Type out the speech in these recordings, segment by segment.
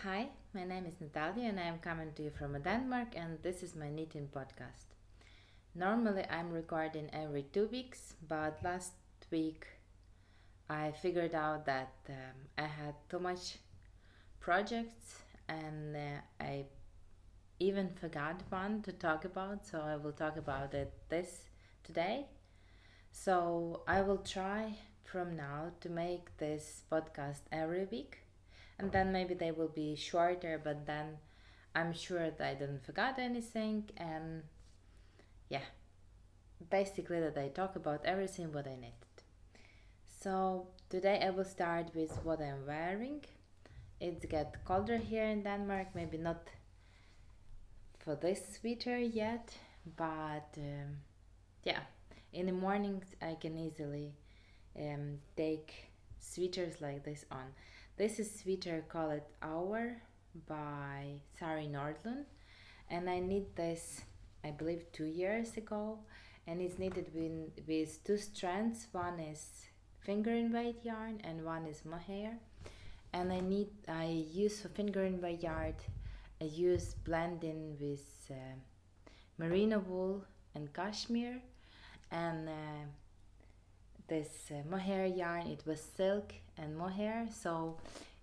Hi, my name is Natalia and I am coming to you from Denmark, and this is my knitting podcast. Normally I'm recording every 2 weeks, but last week I figured out that I had too much projects and I even forgot one to talk about, so I will talk about it this today. So I will try from now to make this podcast every week, and then maybe they will be shorter, but then I'm sure that I didn't forget anything, and yeah, basically that I talk about everything what I knitted. So today I will start with what I'm wearing. It's get colder here in Denmark, maybe not for this winter yet, but yeah, in the mornings I can easily take sweaters like this on. This is sweater called Auer by Sari Nordlund, and I knit this I believe 2 years ago, and it's knitted with two strands. One is finger and weight yarn and one is mohair. And I use for finger and weight yarn, I use blending with merino wool and cashmere, and this mohair yarn, it was silk and mohair, so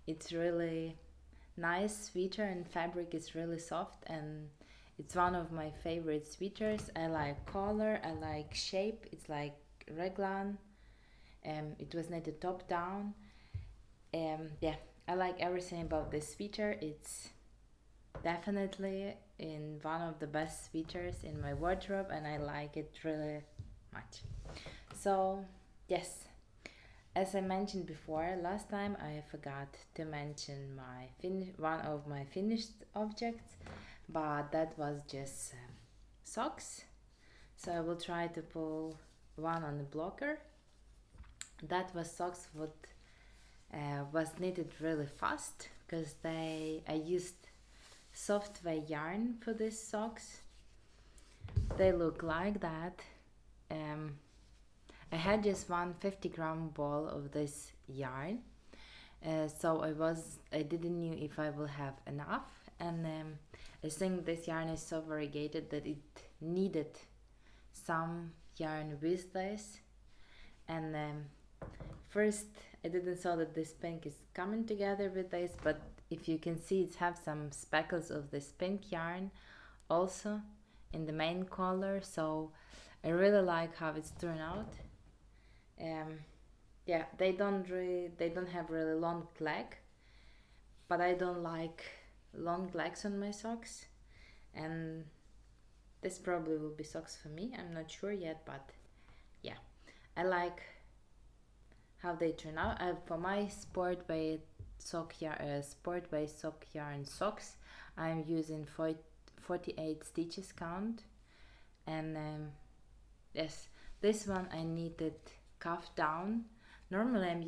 it's really nice sweater, and fabric is really soft, and it's one of my favorite sweaters. I like color, I like shape, it's like raglan. It was knitted top down. Yeah, I like everything about this sweater. It's definitely in one of the best sweaters in my wardrobe, and I like it really much. So yes, as I mentioned before, last time I forgot to mention one of my finished objects, but that was just socks. So I will try to pull one on the blocker. That was socks what was knitted really fast, because I used soft weight yarn for these socks. They look like that. I had just one 50-gram ball of this yarn, so I didn't know if I will have enough, and I think this yarn is so variegated that it needed some yarn with this. And first I didn't saw that this pink is coming together with this, but if you can see, it have some speckles of this pink yarn also in the main color, so I really like how it's turned out. Yeah, they don't have really long leg, but I don't like long legs on my socks, and this probably will be socks for me. I'm not sure yet, but yeah, I like how they turn out. For my sport weight sock yarn socks, I'm using 48 stitches count, and yes, this one I knitted cuff down. Normally I'm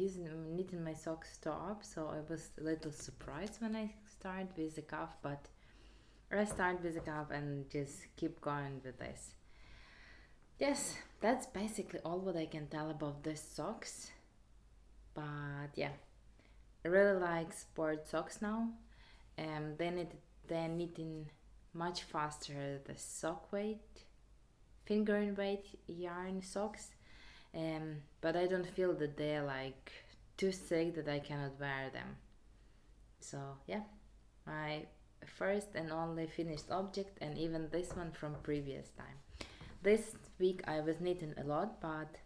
knitting my socks toe up, so I was a little surprised when I started with the cuff, but I start with the cuff and just keep going with this. Yes, that's basically all what I can tell about these socks. But yeah, I really like sport socks now. They're knitting much faster the sock weight, finger and weight yarn socks. But I don't feel that they're like too thick that I cannot wear them. So yeah, my first and only finished object, and even this one from previous time. This week I was knitting a lot, but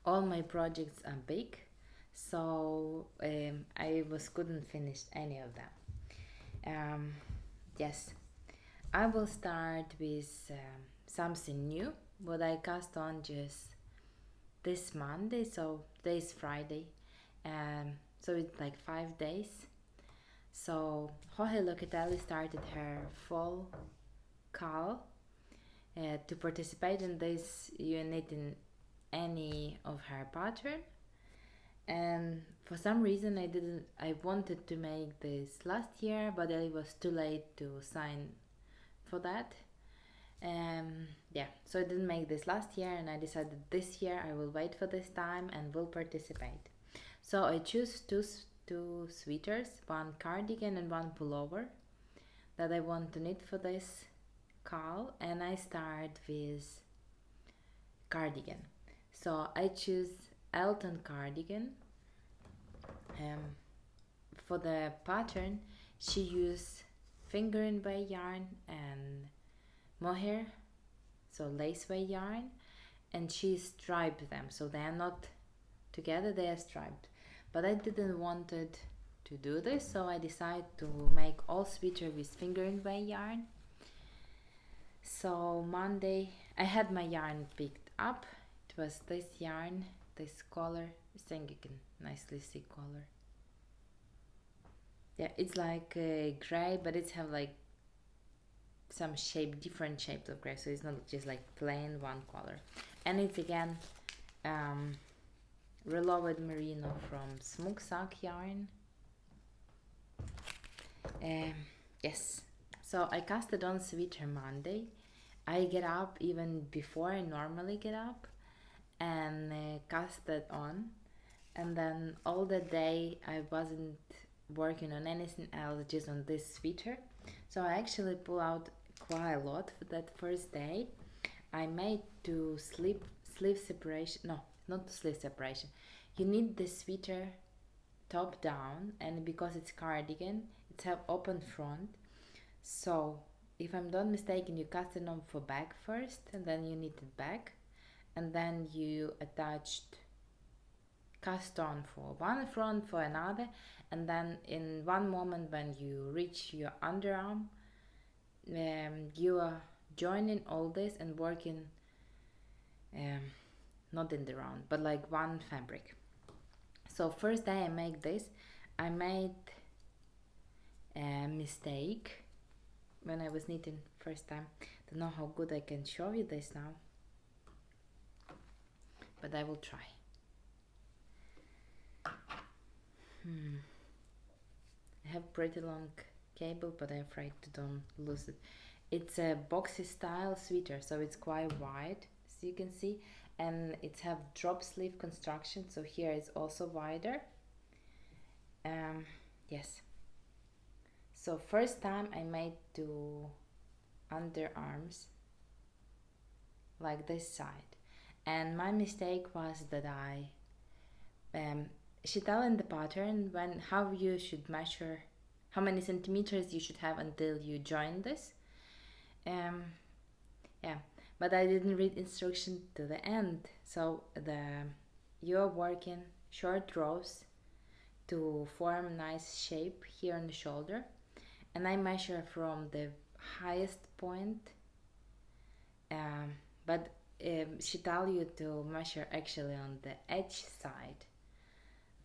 all my projects are big, so I couldn't finish any of them. Yes, I will start with something new what I cast on just this Monday, so today is Friday, so it's like 5 days. So Jorge Locatelli started her fall call to participate in this unit in any of her pattern, and for some reason I wanted to make this last year, but it was too late to sign for that. Yeah, so I didn't make this last year, and I decided this year I will wait for this time and will participate. So I choose two sweaters, one cardigan and one pullover that I want to knit for this call, and I start with cardigan. So I choose Elton Cardigan. For the pattern, she used fingering weight yarn and mohair, so lace weight yarn, and she striped them, so they are not together, they are striped. But I didn't wanted to do this, so I decided to make all sweater with fingering weight yarn. So Monday I had my yarn picked up. It was this yarn, this color. I think you can nicely see color. Yeah, it's like gray, but it's have like some shape, different shapes of gray, so it's not just like plain one color. And it's again reloaded merino from Smoked Sock yarn. Yes, so I casted on sweater Monday. I get up even before I normally get up and cast it on, and then all the day I wasn't working on anything else, just on this sweater. So I actually pull out quite a lot for that first day. I made two sleeve separation, no, not sleeve separation. You need the sweater top down, and because it's cardigan, it's have open front. So if I'm not mistaken, you cast it on for back first, and then you knit it back, and then you attached cast on for one front, for another, and then in one moment when you reach your underarm, you are joining all this and working not in the round, but like one fabric. So first day I make this, I made a mistake when I was knitting first time. Don't know how good I can show you this now, but I will try. I have pretty long cable, but I'm afraid to don't lose it. It's a boxy style sweater, so it's quite wide, as you can see, and it have drop sleeve construction, so here it's also wider. Yes. So first time I made two underarms like this side, and my mistake was that I she tell in the pattern how you should measure, how many centimeters you should have until you join this. Yeah, but I didn't read instruction to the end, so you're working short rows to form nice shape here on the shoulder, and I measure from the highest point, but she tell you to measure actually on the edge side,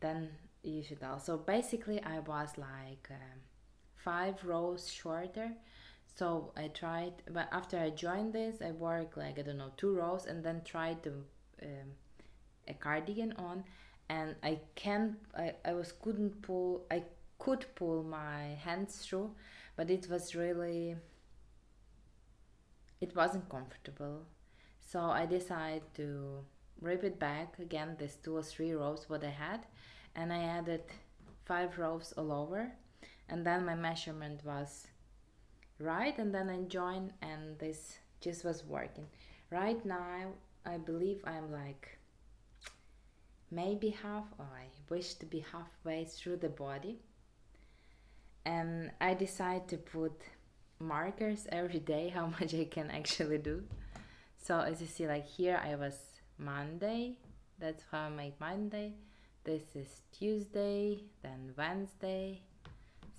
then you should also. Basically I was like 5 rows shorter, so I tried, but after I joined this I worked like, I don't know, 2 rows, and then tried to a cardigan on, and I could pull my hands through, but it wasn't comfortable. So I decided to rip it back again, this 2 or 3 rows what I had, and I added 5 rows all over, and then my measurement was right, and then I joined, and this just was working. Right now I believe I'm like maybe half, or I wish to be halfway through the body, and I decide to put markers every day how much I can actually do. So as you see, like here I was Monday, that's how I make Monday. This is Tuesday, then Wednesday,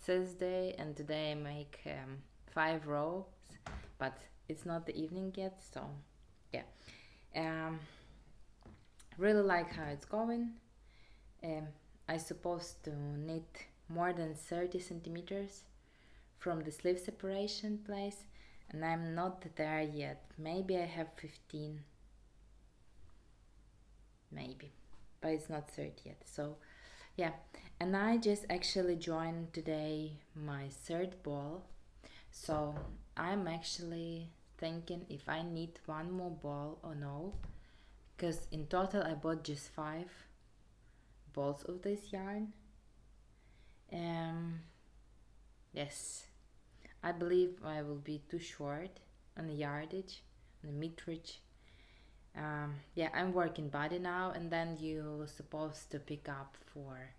Thursday, and today I make 5 rows, but it's not the evening yet, so yeah. Really like how it's going. I supposed to knit more than 30 centimeters from the sleeve separation place, and I'm not there yet. Maybe I have 15, maybe, but it's not 30 yet. So yeah, and I just actually joined today my 3rd ball, so I'm actually thinking if I need one more ball or no, because in total I bought just 5 balls of this yarn, Yes, I believe I will be too short on the yardage, on the meterage. Yeah, I'm working body now, and then you're supposed to pick up for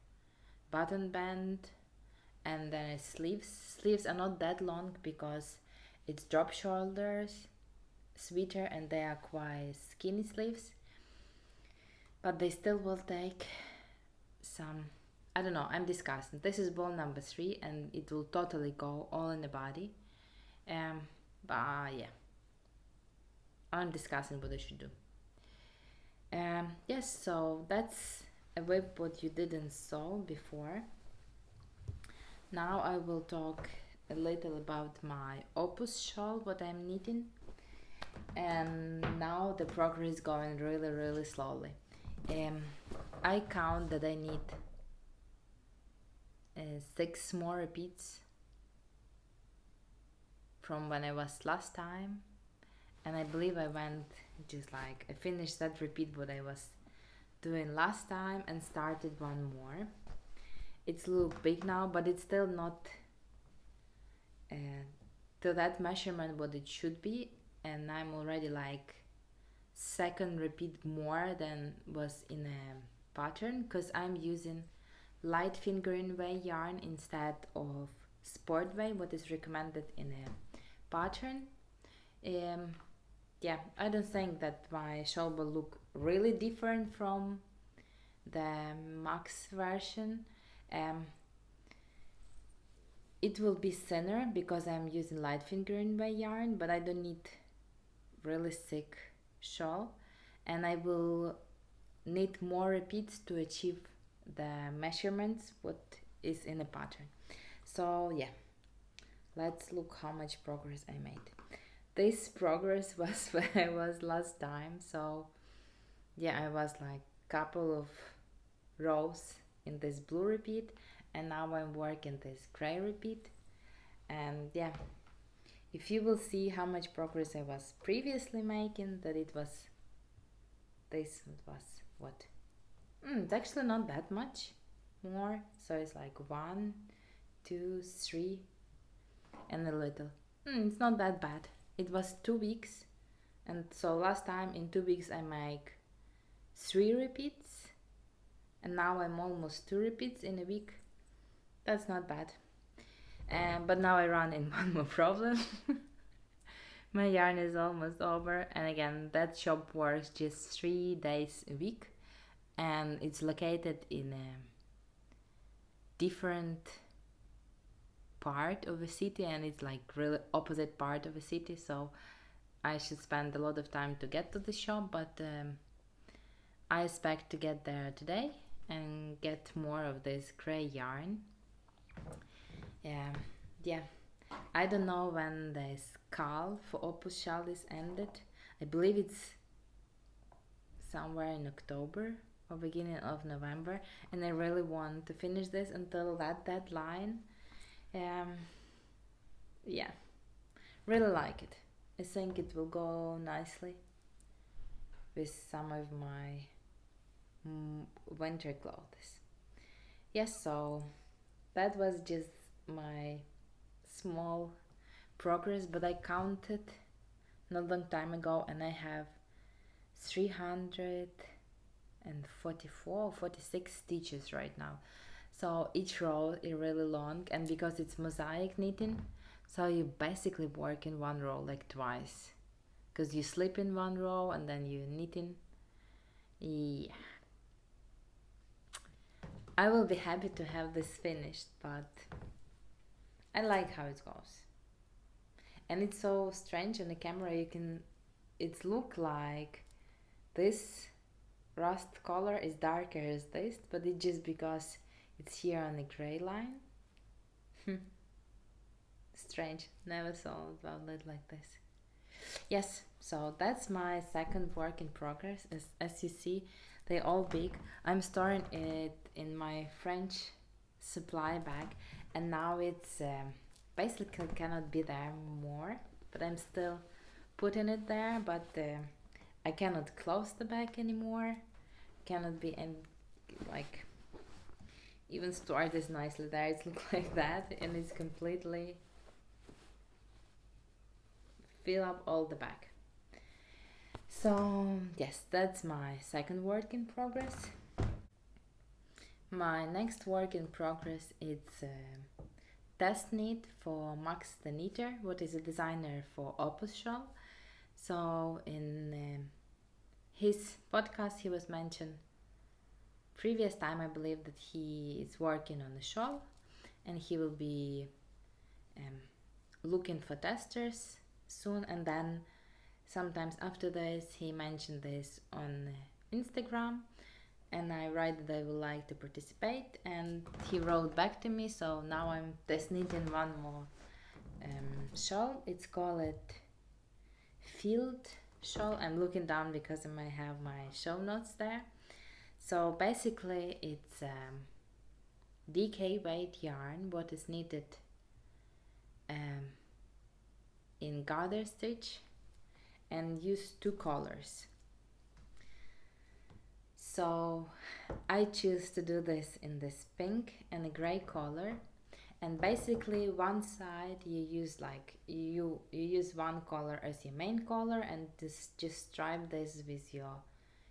button band, and then it's sleeves. Sleeves are not that long because it's drop shoulders, sweater, and they are quite skinny sleeves, but they still will take some, I don't know, I'm discussing. This is ball number 3 and it will totally go all in the body. But yeah, I'm discussing what I should do. Yes, so that's a whip what you didn't saw before. Now I will talk a little about my Opus Shawl, what I'm knitting. And now the progress is going really slowly. I count that I need 6 more repeats from when I was last time, and I believe I went just like I finished that repeat what I was doing last time and started one more. It's a little big now, but it's still not to that measurement what it should be, and I'm already like second repeat more than was in a pattern, because I'm using light fingering way yarn instead of sport way what is recommended in a pattern. Yeah, I don't think that my shawl will look really different from the Max version. It will be thinner because I'm using light fingering way yarn, but I don't need really thick shawl, and I will need more repeats to achieve the measurements what is in the pattern. So yeah, let's look how much progress I made. This progress was where I was last time, so yeah, I was like couple of rows in this blue repeat, and now I'm working this gray repeat. And yeah, if you will see how much progress I was previously making, that it was this was what it's actually not that much more, so it's like 1 2 3 and a little. It's not that bad. It was 2 weeks, and so last time in 2 weeks I make 3 repeats, and now I'm almost 2 repeats in a week. That's not bad. But now I run in one more problem. My yarn is almost over, and again that shop works just 3 days a week, and it's located in a different part of a city, and it's like really opposite part of a city, so I should spend a lot of time to get to the shop, but I expect to get there today and get more of this gray yarn. Yeah, I don't know when the skull for Opus Shawl is ended. I believe it's somewhere in October or beginning of November, and I really want to finish this until that deadline. Yeah, really like it. I think it will go nicely with some of my winter clothes. Yes, so that was just my small progress, but I counted not long time ago, and I have 344 or 46 stitches right now. So each row is really long, and because it's mosaic knitting, so you basically work in one row like twice, because you slip in one row and then you knitting. Yeah, I will be happy to have this finished, but I like how it goes. And it's so strange on the camera, it look like this rust color is darker as this, but it's just because it's here on the gray line. Strange, never thought about it like this. Yes, so that's my second work in progress. As you see, they're all big. I'm storing it in my French supply bag, and now it's basically cannot be there more, but I'm still putting it there, but I cannot close the bag anymore, cannot be like even stored this nicely there. It looks like that, and it's completely fill up all the back. So yes, that's my second work in progress. My next work in progress is test knit for Max the Knitter, what is a designer for Opus Shawl. So in his podcast he was mentioned previous time, I believe, that he is working on a shawl and he will be looking for testers soon, and then sometimes after this he mentioned this on Instagram, and I write that I would like to participate, and he wrote back to me. So now I'm test knitting one more shawl. It's called Field Shawl. I'm looking down because I might have my show notes there. So basically it's DK weight yarn what is knitted in garter stitch and use 2 colors. So I choose to do this in this pink and a gray color, and basically one side you use like you use one color as your main color and just stripe this with your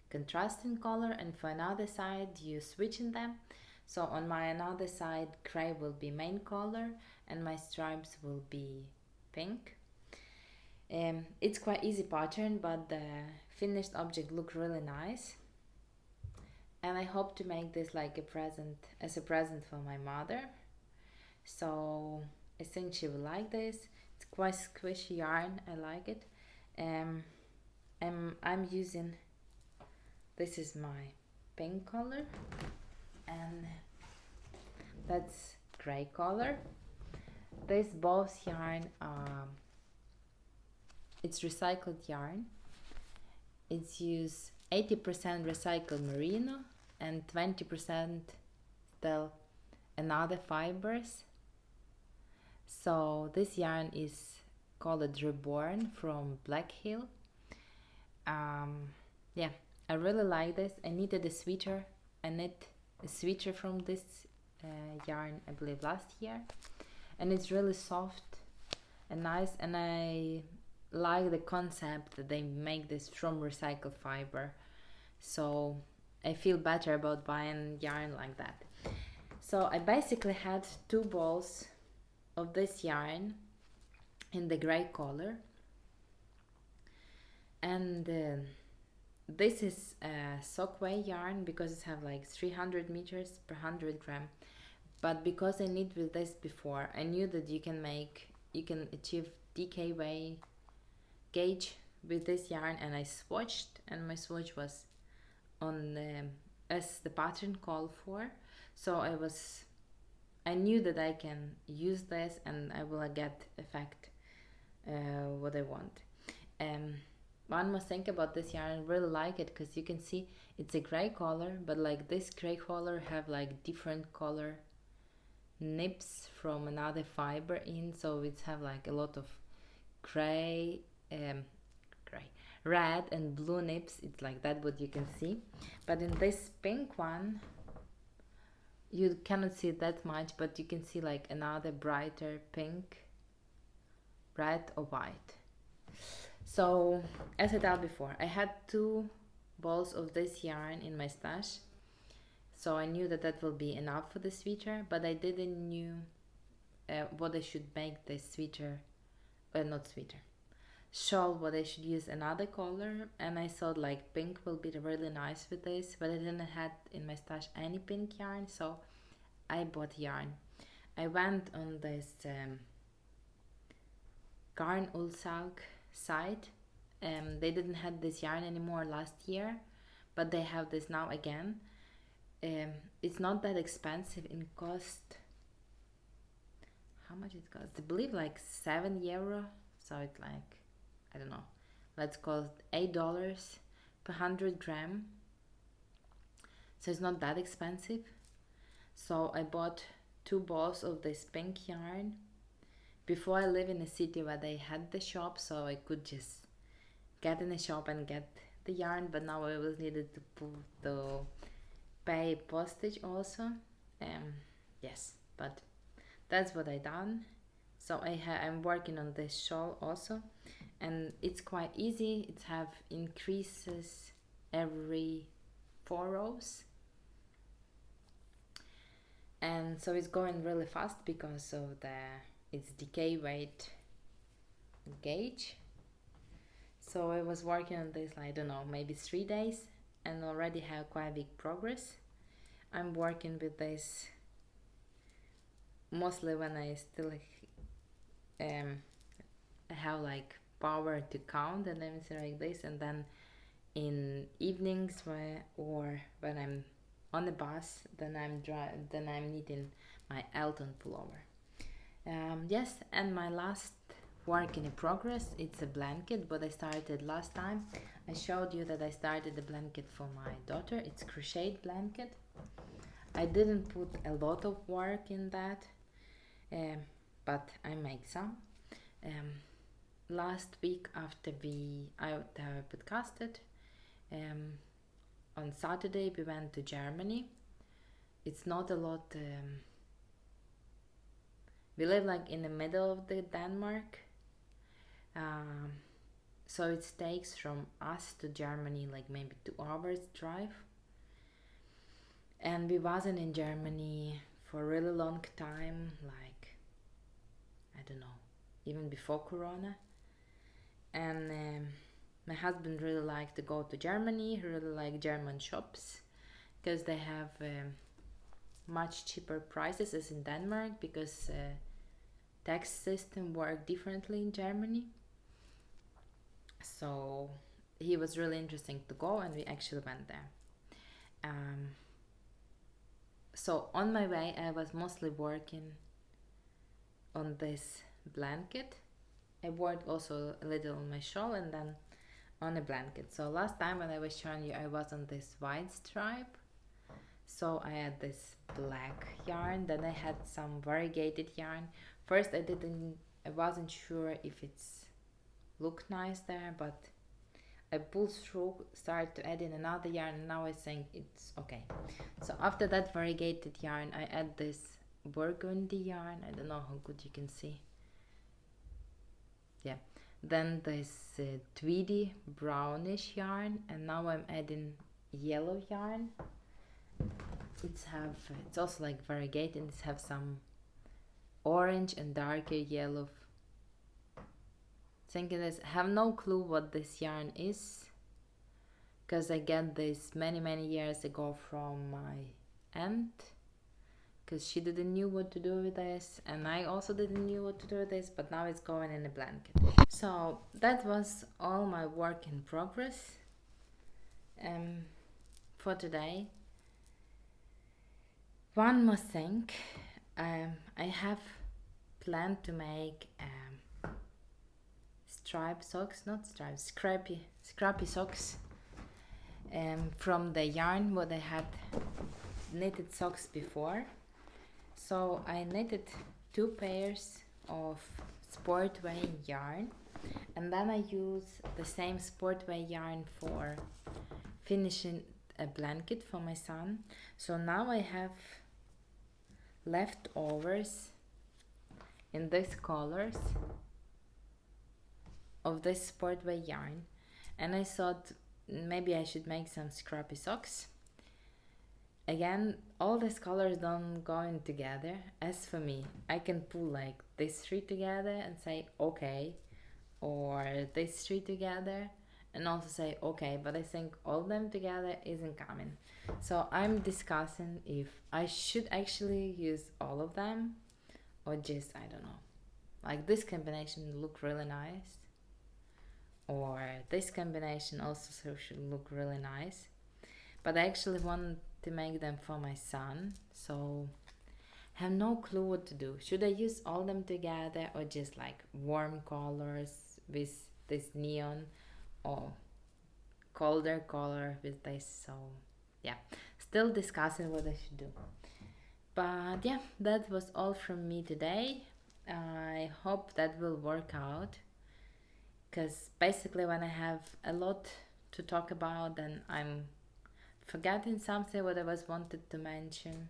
contrasting color, and for another side you switching them. So on my another side gray will be main color and my stripes will be pink. It's quite easy pattern, but the finished object look really nice, and I hope to make this like a present for my mother. So I think she will like this. It's quite squishy yarn, I like it. I'm using, this is my pink color and that's gray color. This both yarn it's recycled yarn. It's used 80% recycled merino and 20% still another fibers. So this yarn is called Reborn from Black Hill. Yeah, I really like this. I knitted a sweater. I knit a sweater from this yarn, I believe last year, and it's really soft and nice, and I like the concept that they make this from recycled fiber, so I feel better about buying yarn like that. So I basically had 2 balls of this yarn in the gray color, and this is a Sockway yarn because it have like 300 meters per 100 gram, but because I knit with this before, I knew that you can achieve DK gauge with this yarn, and I swatched, and my swatch was on as the pattern called for. So I knew that I can use this and I will get effect what I want. One more thing about this yarn, I really like it because you can see it's a gray color, but like this gray color have like different color nips from another fiber in, so it's have like a lot of gray, red and blue nips. It's like that what you can see, but in this pink one you cannot see that much, but you can see like another brighter pink, red or white. So as I told before, I had 2 balls of this yarn in my stash, so I knew that will be enough for the sweater, but I didn't knew what I should make this sweater, not sweater, shawl, what I should use another color, and I thought like pink will be really nice with this, but I didn't have in my stash any pink yarn, so I bought yarn. I went on this Garn Ulsalk site. They didn't have this yarn anymore last year, but they have this now again. It's not that expensive in cost. How much it costs? I believe like €7, so it's like, I don't know, let's call it $8 per 100 gram, so it's not that expensive. So I bought 2 balls of this pink yarn. Before I live in a city where they had the shop, so I could just get in a shop and get the yarn, but now I was needed to pay postage also. Yes, but that's what I done. So I'm working on this shawl also, and it's quite easy. It have increases every 4 rows, and so it's going really fast because of it's decay weight gauge. So I was working on this, I don't know, maybe 3 days, and already have quite big progress. I'm working with this mostly when I still have like power to count and everything like this, and then in evenings or when I'm on the bus, then I'm knitting my Elton pullover. Yes, and my last work in progress, it's a blanket, but I started last time. I showed you that I started the blanket for my daughter. It's crocheted blanket. I didn't put a lot of work in that, but I make some. Last week after I podcasted, on Saturday we went to Germany. It's not a lot. We live like in the middle of the Denmark, so it takes from us to Germany like maybe 2 hours drive. And we wasn't in Germany for a really long time, like I don't know, even before Corona. And my husband really liked to go to Germany. He really liked German shops because they have much cheaper prices as in Denmark, because tax system work differently in Germany. So he was really interesting to go, and we actually went there. So on my way I was mostly working on this blanket. I worked also a little on my shawl and then on a blanket. So last time when I was showing you, I was on this white stripe. So I had this black yarn, then I had some variegated yarn. First I wasn't sure if it's looked nice there, but I pulled through, started to add in another yarn, and now I think it's okay. So after that variegated yarn, I add this burgundy yarn. I don't know how good you can see. Yeah. Then this tweedy brownish yarn, and now I'm adding yellow yarn. It's also like variegated. It's have some orange and darker yellow. Thinking this, I have no clue what this yarn is, because I got this many years ago from my aunt, because she didn't knew what to do with this, and I also didn't knew what to do with this, but now it's going in a blanket. So that was all my work in progress for today. One more thing, I have planned to make scrappy socks from the yarn what I had knitted socks before. So I knitted 2 pairs of sportwear yarn, and then I use the same sportwear yarn for finishing a blanket for my son. So now I have leftovers in these colors of this sportwear yarn, and I thought maybe I should make some scrappy socks. Again, all these colors don't go in together. As for me, I can pull like these 3 together and say okay, or these 3 together and also say okay, but I think all of them together isn't coming. So I'm discussing if I should actually use all of them or just, I don't know, like this combination look really nice, or this combination also should look really nice, but I actually want to make them for my son, so I have no clue what to do. Should I use all them together or just like warm colors with this neon, or colder color with this? So yeah, still discussing what I should do. But yeah, that was all from me today. I hope that will work out, because basically when I have a lot to talk about, then I'm forgetting something what I was wanted to mention.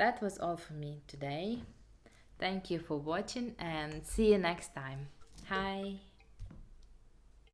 that was all for me today. Thank you for watching and see you next time. Hi!